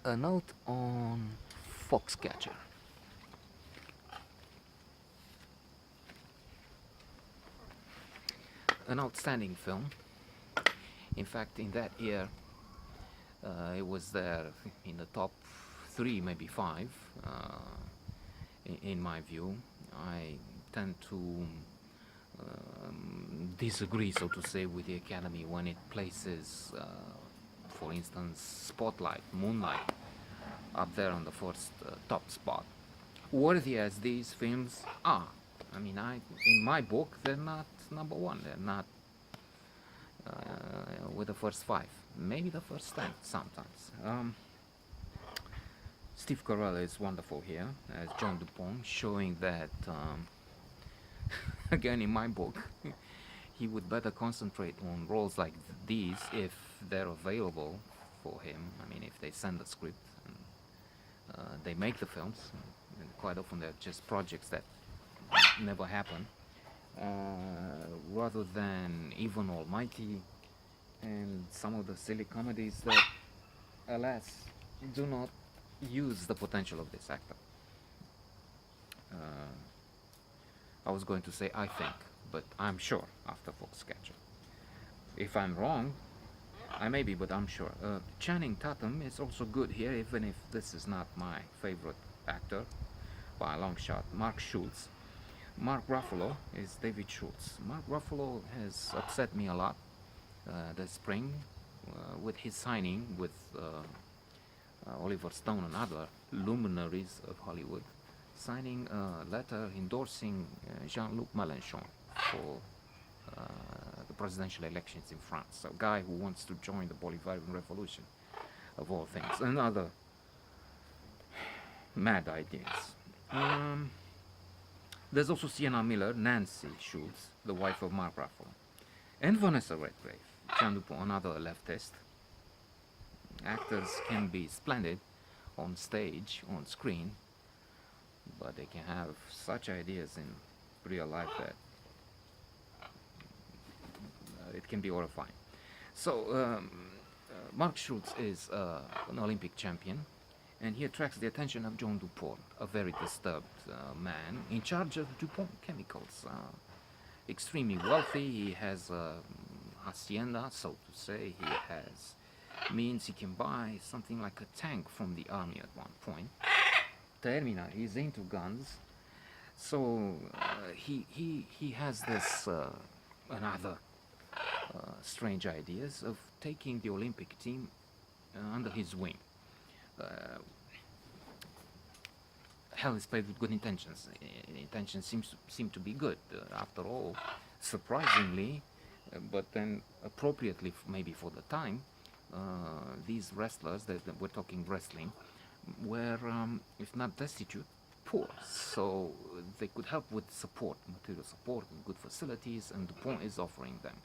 A note on Foxcatcher. An outstanding film. In fact, in that year, it was there in the top three, maybe five, in my view. I tend to disagree, so to say, with the Academy when it places, for instance, Spotlight, Moonlight, up there on the first top spot. Worthy as these films are, I mean, in my book, they're not number one. They're not with the first five, maybe the first 10 sometimes. Steve Carell is wonderful here as John Dupont, showing that, again, in my book, he would better concentrate on roles like these if they're available for him. I mean, if they send the script and they make the films, and quite often they're just projects that never happen, rather than Even Almighty and some of the silly comedies that, alas, do not use the potential of this actor. I was going to say I think, but I'm sure after Foxcatcher. If I'm wrong, I may be, but I'm sure. Channing Tatum is also good here, even if this is not my favorite actor by a long shot. Mark Schultz. Mark Ruffalo is David Schultz. Mark Ruffalo has upset me a lot this spring with his signing with Oliver Stone and other luminaries of Hollywood, signing a letter endorsing Jean-Luc Mélenchon for the presidential elections in France. A guy who wants to join the Bolivarian Revolution, of all things, and other mad ideas. There's also Sienna Miller, Nancy Schultz, the wife of Mark Ruffalo, and Vanessa Redgrave, Jean Dupont, another leftist. Actors can be splendid on stage, on screen, but they can have such ideas in real life that it can be horrifying. So, Mark Schultz is an Olympic champion, and he attracts the attention of John Dupont, a very disturbed man in charge of Dupont Chemicals. Extremely wealthy, he has a hacienda, so to say. He has means he can buy something like a tank from the army at one point. Termina, he's into guns, so he has this another strange ideas of taking the Olympic team under his wing. Hell is paved with good intentions. Intentions seem to be good, after all, surprisingly, but then appropriately, maybe for the time. These wrestlers that we're talking wrestling were, if not destitute, poor. So they could help with support, material support, and good facilities, and Dupont is offering them.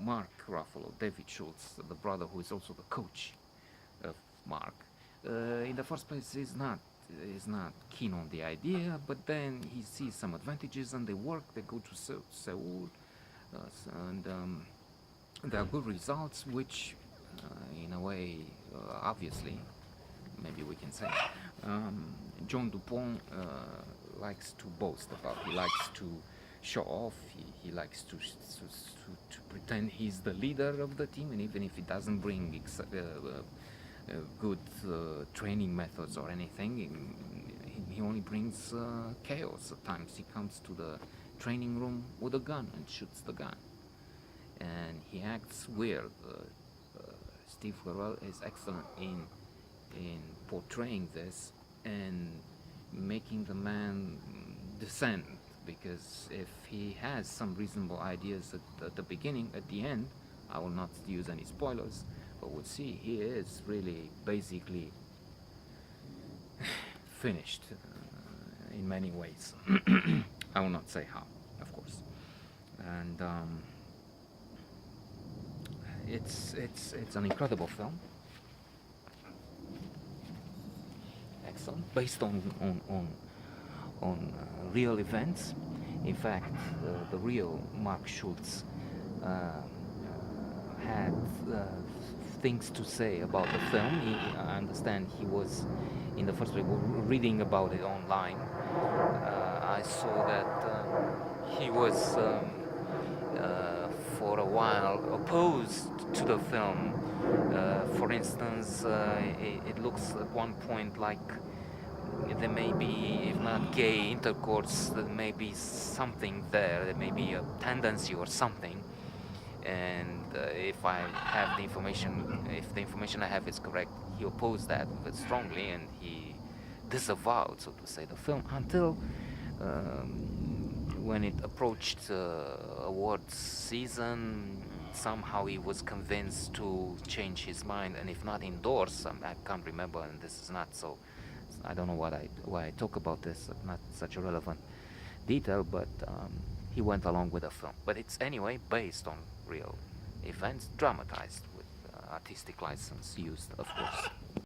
Mark Ruffalo, David Schultz, the brother who is also the coach of Mark, in the first place is not keen on the idea, but then he sees some advantages and they work. They go to Seoul, and there are good results, which, in a way, obviously, maybe we can say, John Dupont likes to boast about. He likes to show off. He likes to pretend he's the leader of the team, and even if he doesn't bring good training methods or anything, he only brings chaos. At times he comes to the training room with a gun and shoots the gun, and he acts weird. Steve Carell is excellent in portraying this and making the man descend, because if he has some reasonable ideas at the beginning, at the end, I will not use any spoilers, but we'll see, he is really basically finished in many ways. I will not say how, of course. And it's an incredible film. Excellent, based on real events. In fact, the real Mark Schultz had things to say about the film. I understand he was, in the first place, reading about it online. I saw that he was, for a while, opposed to the film. For instance, it looks at one point like there may be, if not gay intercourse, there may be something there. There may be a tendency or something. And if I have the information, if the information I have is correct, he opposed that very strongly, and he disavowed, so to say, the film until when it approached awards season. Somehow he was convinced to change his mind, and if not endorse, I can't remember, and this is not so. I don't know why I talk about this. Not such a relevant detail, but he went along with the film. But it's anyway based on real events, dramatized with artistic license used, of course.